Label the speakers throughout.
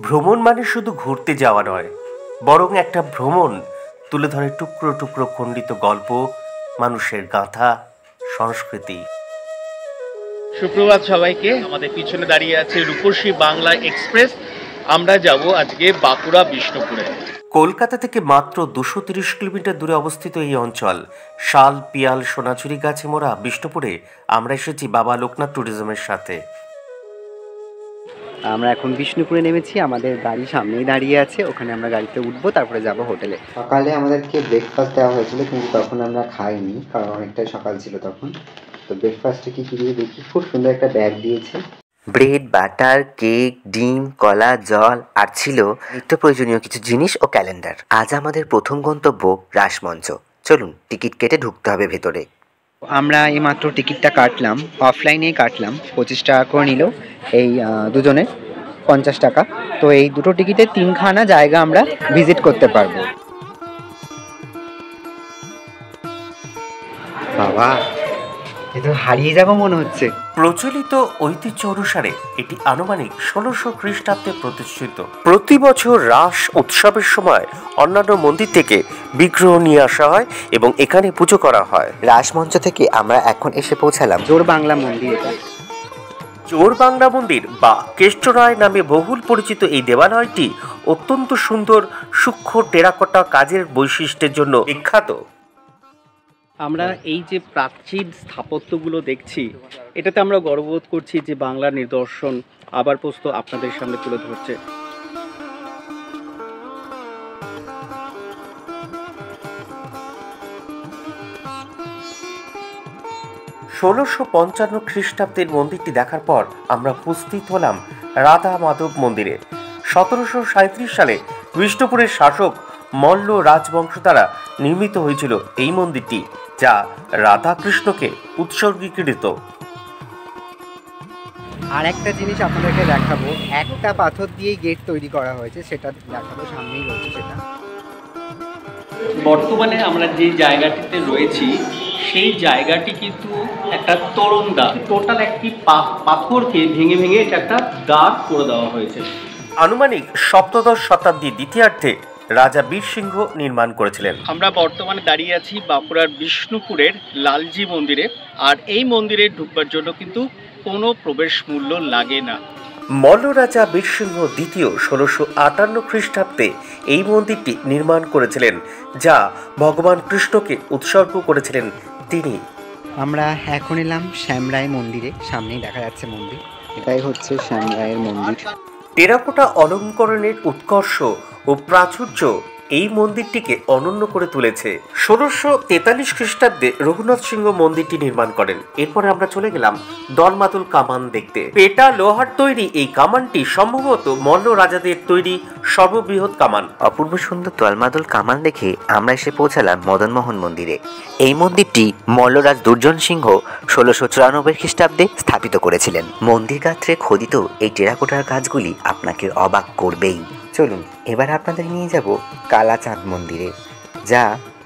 Speaker 1: ভ্রমণ মানে শুধু ঘুরতে যাওয়া নয়, বরং একটা ভ্রমণ তুলে ধরে টুকরো টুকরো খণ্ডিত গল্প, মানুষের গাথা, সংস্কৃতি।
Speaker 2: সুপ্রভাত সবাইকে। আমাদের পিছনে দাঁড়িয়ে আছে রূপসী বাংলা এক্সপ্রেস। আমরা যাব আজকে বাঁকুড়া বিষ্ণুপুরে।
Speaker 1: কলকাতা থেকে মাত্র 230 কিলোমিটার দূরে অবস্থিত এই অঞ্চল, শাল পিয়াল সোনাঝুরি গাছে মোড়া বিষ্ণুপুরে আমরা এসেছি বাবা লোকনাথ ট্যুরিজমের সাথে।
Speaker 3: আমরা এখন বিষ্ণুপুরে নেমেছি, আমাদের গাড়ি সামনেই দাঁড়িয়ে আছে, ওখানে আমরা গাড়িতে উঠবো, তারপরে যাব হোটেলে। সকালে আমাদেরকে ব্রেকফাস্ট দেওয়া হয়েছিল, কিন্তু তখন আমরা খাইনি কারণ অনেকটাই সকাল ছিল তখন। তো ব্রেকফাস্টে কি দিয়ে দেখি, খুব সুন্দর একটা ব্যাগ দিয়েছে, ব্রেড, বাটার, কেক, ডিম, কলা, জল, আর ছিল নিত্য প্রয়োজনীয় কিছু জিনিস ও ক্যালেন্ডার। আজ আমাদের প্রথম গন্তব্য রাসমঞ্চ। চলুন, টিকিট কেটে ঢুকতে হবে ভেতরে। আমরা এইমাত্র টিকিটটা কাটলাম, অফলাইনেই কাটলাম, 25 টাকা করে নিল এই দুজনে, 50 টাকা। তো এই দুটো টিকিটে 3খানা জায়গা আমরা ভিজিট করতে পারবো। বাবা, এ তো হারিয়ে যাবো মনে হচ্ছে।
Speaker 1: প্রচলিত ঐতিহ্য অনুসারে এটি আনুমানিক 1600 খ্রিস্টাব্দে প্রতিষ্ঠিত। প্রতি বছর রাস উৎসবের সময় অন্যান্য মন্দির থেকে বিগ্রহ নিয়ে আসা হয় এবং এখানে পুজো করা হয়।
Speaker 3: রাসমঞ্চ থেকে আমরা এখন এসে পৌঁছালাম জোর বাংলা মন্দির। এটা
Speaker 1: জোর বাংলা মন্দির বা কেষ্টরায় নামে বহুল পরিচিত এই দেবালয়টি অত্যন্ত সুন্দর সূক্ষ্ম টেরাকোটা কাজের বৈশিষ্ট্যের জন্য বিখ্যাত।
Speaker 2: আমরা এই যে প্রাচীন স্থাপত্যগুলো দেখছি, এটাতে আমরা গর্ববোধ করছি যে বাংলার নিদর্শন আবার পোস্ত আপনাদের সামনে তুলে ধরছে।
Speaker 1: 1655 খ্রিস্টাব্দের মন্দিরটি দেখার পর আমরা উপস্থিত হলাম রাধা মাধব মন্দিরে। 1737 সালে বিষ্ণুপুরের শাসক মল্ল রাজবংশ দ্বারা নির্মিত হয়েছিল এই মন্দিরটি, যা রাধা কৃষ্ণকে উৎসর্গীকৃত।
Speaker 3: আর একটা জিনিস আপনাদেরকে দেখাবো, একটা পাথর দিয়েই গেট তৈরি করা হয়েছে, সেটা দেখাবো, সামনেই রয়েছে সেটা।
Speaker 2: বর্তমানে আমরা যে জায়গাটিতে রয়েছি সেই জায়গাটি কিন্তু একটা তরুণদা, টোটাল একটি পাথরকে ভেঙে ভেঙে এটা একটা দাগ করে দেওয়া হয়েছে।
Speaker 1: আনুমানিক সপ্তদশ শতাব্দীর দ্বিতীয়ার্ধে রাজা বীরসিংহ নির্মাণ করেছিলেন।
Speaker 2: আমরা বর্তমানে দাঁড়িয়ে আছি বাঁকুড়ার বিষ্ণুপুরের লালজি মন্দিরে। আর এই মন্দিরে ঢুকবার জন্য কিন্তু কোনো প্রবেশ মূল্য লাগে না।
Speaker 1: মল্ল রাজা বীরসিংহ দ্বিতীয় 1658 খ্রিস্টাব্দে এই মন্দিরটি নির্মাণ করেছিলেন, যা ভগবান কৃষ্ণকে উৎসর্গ করেছিলেন তিনি।
Speaker 3: আমরা এখন এলাম শ্যামরায় মন্দিরে, সামনেই দেখা যাচ্ছে মন্দির, এটাই হচ্ছে শ্যামরায়ের মন্দির।
Speaker 1: টেরাকোটা অলঙ্করণের উৎকর্ষ ও প্রাচুর্য এই মন্দিরটিকে অনন্য করে তুলেছে। 1643 খ্রিস্টাব্দে রঘুনাথ সিংহ মন্দিরটি নির্মাণ করেন। এরপরে আমরা চলে গেলাম দলমাদল কামান দেখতে। পেটা লোহার তৈরি এই কামানটি সম্ভবত মল্ল রাজাদের তৈরি সর্ববৃহৎ কামান।
Speaker 3: অপূর্ব সুন্দর দলমাদল কামান দেখে আমরা এসে পৌঁছালাম মদনমোহন মন্দিরে। এই মন্দিরটি মল্লরাজ দুর্জন সিংহ 1694 খ্রিস্টাব্দে স্থাপিত করেছিলেন। মন্দির গাত্রে খোদিত এই টেরাকোটার কাজগুলি আপনাকে অবাক করবেই। চলুন, এবার আপনাদের নিয়ে যাব কালাচাঁদ মন্দিরে, যা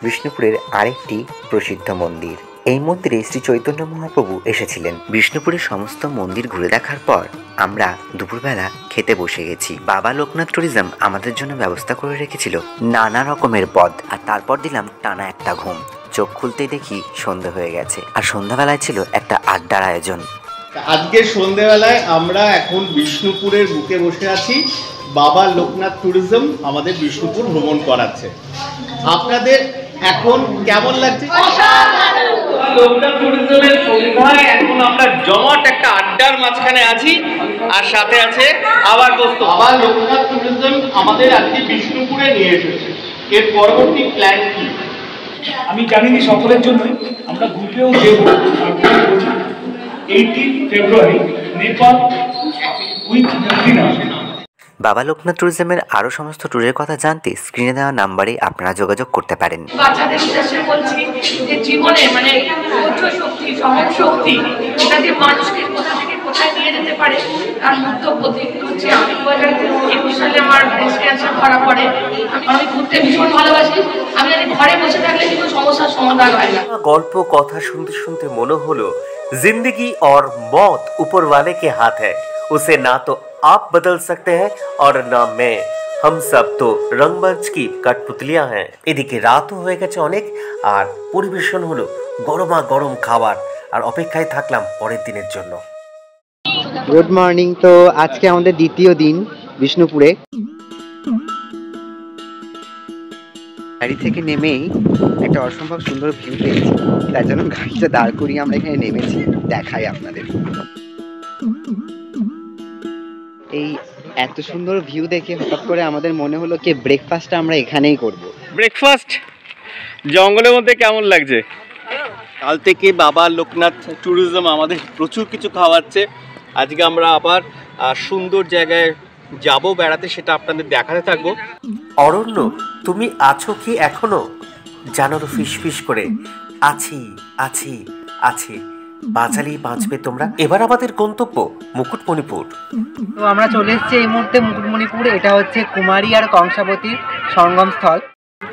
Speaker 3: বিষ্ণুপুরের আরেকটি প্রসিদ্ধ মন্দির। এই মন্দিরে শ্রী চৈতন্য মহাপ্রভু এসেছিলেন। বিষ্ণুপুরের সমস্ত মন্দির ঘুরে দেখার পর আমরা দুপুরবেলা খেতে বসে গেছি। বাবা লোকনাথ ট্যুরিজম আমাদের জন্য ব্যবস্থা করে রেখেছিল নানা রকমের পদ, আর তারপর দিলাম টানা একটা ঘুম। চোখ খুলতেই দেখি সন্ধ্যা হয়ে গেছে, আর সন্ধ্যাবেলায় ছিল একটা আড্ডার আয়োজন।
Speaker 2: আজকে সন্ধ্যেবেলায় আমরা এখন বিষ্ণুপুরের বুকে বসে আছি। বাবা লোকনাথ ট্যুরিজম আমাদের বিষ্ণুপুর ভ্রমণ করাচ্ছে। আপনাদের এখন কেমন লাগছে? লোকনাথ ট্যুরিজমের সন্ধ্যায় এখন আমরা জমাট একটা আড্ডার মাঝখানে আছি, আর সাথে আছে আবার দোস্ত। বাবা লোকনাথ ট্যুরিজম আমাদের আজকে বিষ্ণুপুরে নিয়ে এসেছে। এর পরবর্তী প্ল্যান কি
Speaker 4: আমি জানিনি, সকলের জন্যই আমরা গ্রুপেও দেব 18 ফেব্রুয়ারি নেপাল উইথ ডিনার।
Speaker 3: বাবা লোকনাথ ট্যুরিজমের আরও সমস্ত ট্যুরের কথা জানতে স্ক্রিনে দেওয়া নাম্বারে আপনারা যোগাযোগ করতে পারেন।
Speaker 5: বাচ্চাদের উদ্দেশ্যে বলছি যে জীবনে মানে ধৈর্য শক্তি, সহন শক্তি, এটা যে মানুষকে কোথা থেকে কোথায় নিয়ে যেতে পারে তার মুক্ত প্রতীক হচ্ছে। আমি 2021 সালে আমার ব্রেস্ট ক্যান্সার ধরা পড়ে। আমি ঘুরতে ভীষণ ভালোবাসি। আমি ঘরে বসে থাকলে কিন্তু সমস্যার সমাধান হয় না।
Speaker 1: গল্প কথা শুনতে শুনতে মনে হলো जिंदगी और मौत ऊपर वाले के हाथ है, उसे ना तो आप बदल सकते हैं और ना मैं। हम सब তো রংমঞ্চ কি কাঠপুতলিয়া হ্যাঁ। এদিকে রাতও হয়ে গেছে অনেক, আর পরিবেশন হলো গরমা গরম খাবার, আর অপেক্ষায় থাকলাম পরের দিনের জন্য।
Speaker 6: Good morning. তো আজকে আমাদের দ্বিতীয় দিন বিষ্ণুপুরে। গাড়ি থেকে নেমেই একটা অসম্ভব সুন্দর ভিউ পেয়েছি, তার জন্য গাড়িটা দাঁড় করিয়ে আমরা এখানে নেমেছি। দেখাই আপনাদের। এই এত সুন্দর ভিউ দেখে হঠাৎ করে আমাদের মনে হলো কি ব্রেকফাস্টটা আমরা এখানেই করব।
Speaker 2: ব্রেকফাস্ট জঙ্গলের মধ্যে কেমন লাগছে? কাল থেকে বাবা লোকনাথ ট্যুরিজম আমাদের প্রচুর কিছু খাওয়াচ্ছে। আজকে আমরা আবার সুন্দর জায়গায় যাব বেড়াতে, সেটা আপনাদের দেখাতে থাকবো।
Speaker 1: অরণ্য, তুমি আছো কি এখনো? জানোর ফিস ফিস করে আছি আছি আছি, বাঁচালেই বাঁচবে তোমরা। এবার আমাদের গন্তব্য মুকুটমণিপুর।
Speaker 6: তো আমরা চলে এসেছি এই মুহূর্তে মুকুটমণিপুর। এটা হচ্ছে কুমারী আর কংসাবতীর সঙ্গম স্থল।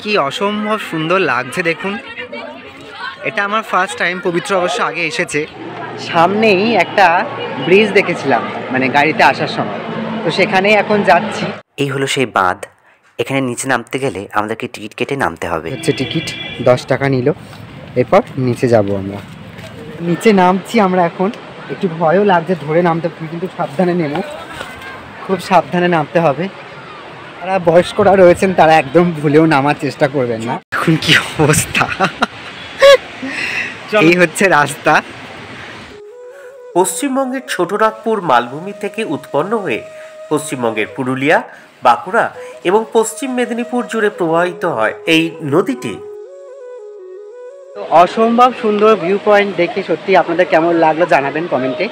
Speaker 6: কি অসম্ভব সুন্দর লাগছে দেখুন। এটা আমার ফার্স্ট টাইম, পবিত্র অবশ্য আগে এসেছে। সামনেই একটা ব্রিজ দেখেছিলাম মানে গাড়িতে আসার সময়, তো সেখানেই এখন যাচ্ছি।
Speaker 3: এই হলো সেই বাঁধ। এখানে নিচে নামতে গেলে আমাদেরকে টিকিট কেটে নামতে হবে।
Speaker 6: হচ্ছে টিকিট 10 টাকা নিল। এরপর নিচে যাব আমরা। নিচে নামছি আমরা এখন। একটু ভয়ও লাগছে ধরে নামতে, কিন্তু সাবধানে নেমো, খুব সাবধানে নামতে হবে। যারা বয়স্করা রয়েছেন তারা একদম ভুলেও নামার চেষ্টা করবেন না। এখন কি অবস্থা, এই হচ্ছে রাস্তা।
Speaker 1: পশ্চিমবঙ্গের ছোটনাগপুর মালভূমি থেকে উৎপন্ন হয়ে পশ্চিমবঙ্গের পুরুলিয়া, বাঁকুড়া এবং পশ্চিম মেদিনীপুর জুড়ে প্রবাহিত হয় এই নদীটি।
Speaker 6: তো অসম্ভব সুন্দর ভিউ পয়েন্ট দেখে সত্যি আপনাদের কেমন লাগলো জানাবেন কমেন্টে।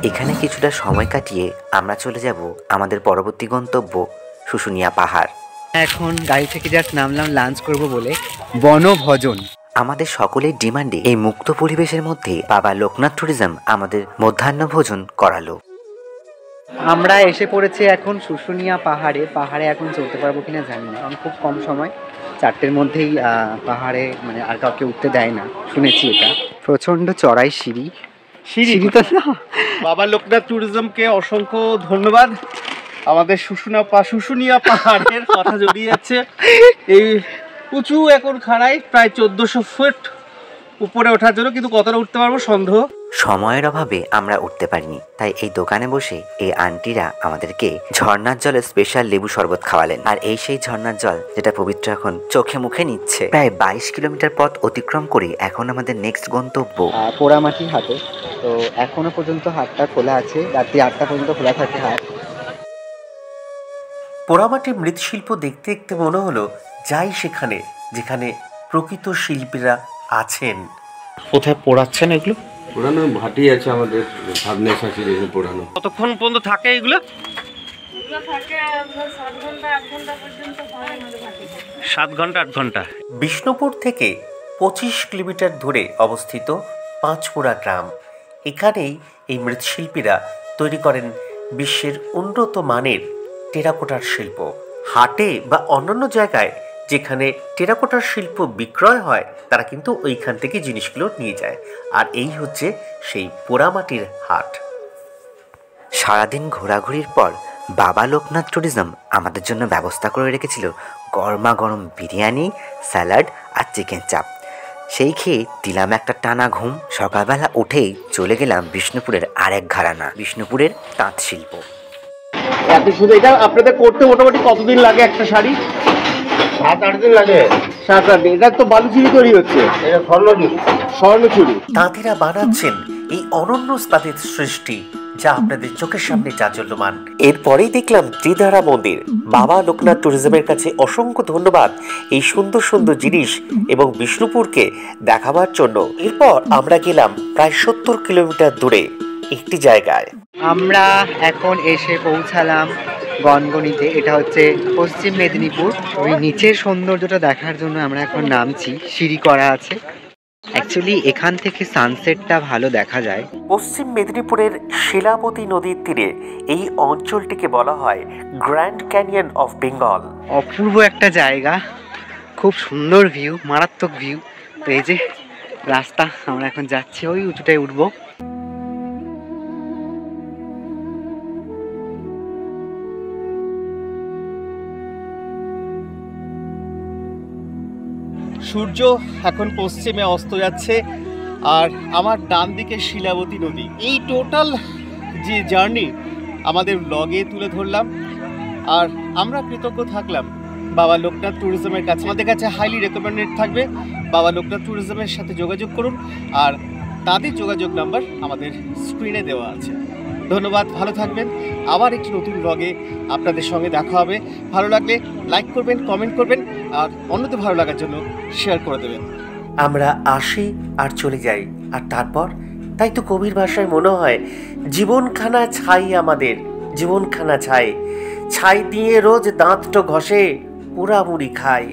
Speaker 3: এখানে কিছুটা সময় কাটিয়ে আমরা চলে যাব আমাদের পরবর্তী গন্তব্য শুশুনিয়া পাহাড়।
Speaker 6: এখন গাড়ি থেকে জাস্ট নামলাম লাঞ্চ করব বলে। বনভোজন
Speaker 3: আমাদের সকলের ডিমান্ডে এই মুক্ত পরিবেশের মধ্যে বাবা লোকনাথ ট্যুরিজম আমাদের মধ্যাহ্ন ভোজন করালো।
Speaker 6: আমরা এসে পড়েছি এখন শুশুনিয়া পাহাড়ে। পাহাড়ে এখন চলতে পারবো কিনা জানি না, কারণ খুব কম সময়, 4টের মধ্যেই পাহাড়ে মানে আর কাউকে উঠতে দেয় না শুনেছি। এটা প্রচণ্ড চড়াই সিঁড়ি তো না।
Speaker 2: বাবা লোকনাথ ট্যুরিজমকে অসংখ্য ধন্যবাদ। আমাদের শুশুনিয়া পাহাড়ের কথা জড়িয়ে যাচ্ছে। এই উঁচু এখন খাড়াই প্রায় 1400 ফুট উপরে ওঠার জন্য, কিন্তু কতটা উঠতে পারবো সন্দেহ।
Speaker 3: সময়ের অভাবে আমরা উঠতে পারিনি, তাই এই দোকানে বসে এই আন্টিরা আমাদেরকে ঝর্ণার জলে স্পেশাল লেবু শরবত খাওয়ালেন। আর এই সেই ঝর্ণার জল যেটা পবিত্র এখন চোখে মুখে নিচ্ছে। প্রায় 22 কিলোমিটার পথ অতিক্রম করে এখন আমাদের নেক্সট গন্তব্য
Speaker 6: পোড়ামাটি হাটে। তো এখনো পর্যন্ত হাটটা খোলা আছে, রাত্রি 8টা পর্যন্ত খোলা থাকে হাট।
Speaker 1: পোড়ামাটি মৃৎশিল্প দেখতে দেখতে মনে হলো যাই সেখানে যেখানে প্রকৃত শিল্পীরা আছেন।
Speaker 2: কোথায় পোড়াচ্ছেন এগুলো?
Speaker 7: পোড়ানো ভাটি আছে আমাদের, ভাবনেশ আছে যেখানে পোড়ানো।
Speaker 2: কতক্ষণ পর্যন্ত থাকে এগুলো? 7 ঘন্টা 8 ঘন্টা।
Speaker 1: বিষ্ণুপুর থেকে 25 কিলোমিটার দূরে অবস্থিত পাঁচপুরা গ্রাম। এখানেই এই মৃৎশিল্পীরা তৈরি করেন বিশ্বের উন্নত মানের টেরাকোটার শিল্প। হাটে বা অন্যান্য জায়গায় যেখানে টেরাকোটার শিল্প বিক্রয় হয় তারা কিন্তু ওইখান থেকে জিনিসগুলো নিয়ে যায়। আর এই হচ্ছে সেই পোড়ামাটির হাট।
Speaker 3: সারাদিন ঘোরাঘুরির পর বাবা লোকনাথ ট্যুরিজম আমাদের জন্য ব্যবস্থা করে রেখেছিল গরমা গরম বিরিয়ানি, স্যালাড আর চিকেন চাপ। সেই খেয়ে দিলাম একটা টানা ঘুম। সকালবেলা উঠেই চলে গেলাম বিষ্ণুপুরের আরেক ঘরানা, বিষ্ণুপুরের তাঁত শিল্প।
Speaker 2: এত শুধু এটা আপনাদের করতে মোটামুটি কতদিন লাগে একটা শাড়ি?
Speaker 7: 7-8 দিন লাগে।
Speaker 2: 7-8 দিন। এটা তো বালুচুরি তৈরি হচ্ছে,
Speaker 7: এটা
Speaker 2: স্বর্ণচুরি।
Speaker 1: তাঁতিরা বানাচ্ছেন এই অনন্য তাঁতের সৃষ্টি, যা আপনাদের চোখের সামনে জাজ্বল্যমান। এরপরেই দেখলাম ত্রিধারা মন্দির। বাবা লোকনাথ ট্যুরিজমের কাছে অসংখ্য ধন্যবাদ এই সুন্দর সুন্দর জিনিস এবং বিষ্ণুপুরকে দেখাবার জন্য। এরপর আমরা গেলাম প্রায় 70 কিলোমিটার দূরে একটি জায়গায়।
Speaker 6: আমরা এখন এসে পৌঁছালাম গনগনিতে। এটা হচ্ছে পশ্চিম মেদিনীপুর। ওই নিচের সৌন্দর্যটা দেখার জন্য আমরা এখন নামছি। সিঁড়ি করা আছে। অ্যাকচুয়ালি এখান থেকে সানসেটটা ভালো দেখা যায়।
Speaker 1: পশ্চিম মেদিনীপুরের শিলাবতী নদীর তীরে এই অঞ্চলটিকে বলা হয় গ্র্যান্ড ক্যানিয়ন অফ বেঙ্গল।
Speaker 6: অপূর্ব একটা জায়গা, খুব সুন্দর ভিউ, মারাত্মক ভিউ। তো এই যে রাস্তা, আমরা এখন যাচ্ছি, ওই উঁচুটায় উঠবো।
Speaker 2: সূর্য এখন পশ্চিমে অস্ত যাচ্ছে, আর আমার ডান দিকে শিলাবতী নদী। এই টোটাল যে জার্নি আমাদের ব্লগে তুলে ধরলাম, আর আমরা কৃতজ্ঞ থাকলাম বাবা লোকনাথ ট্যুরিজমের কাছে। আমাদের কাছে হাইলি রেকমেন্ডেড থাকবে বাবা লোকনাথ ট্যুরিজমের সাথে যোগাযোগ করুন, আর তাদের যোগাযোগ নাম্বার আমাদের স্ক্রিনে দেওয়া আছে। ধন্যবাদ, ভালো থাকবেন। আবার একটি নতুন ব্লগে আপনাদের সঙ্গে দেখা হবে। ভালো লাগলে লাইক করবেন, কমেন্ট করবেন, আর অন্যদের ভালো লাগার জন্য শেয়ার করে দেবেন।
Speaker 1: আমরা আসি আর চলে যাই, আর তারপর তাই তো কবির ভাষায় মনে হয় জীবনখানা ছাই, আমাদের জীবনখানা ছাই, ছাই দিয়ে রোজ দাঁতটো ঘষে পোড়ামুড়ি খায়।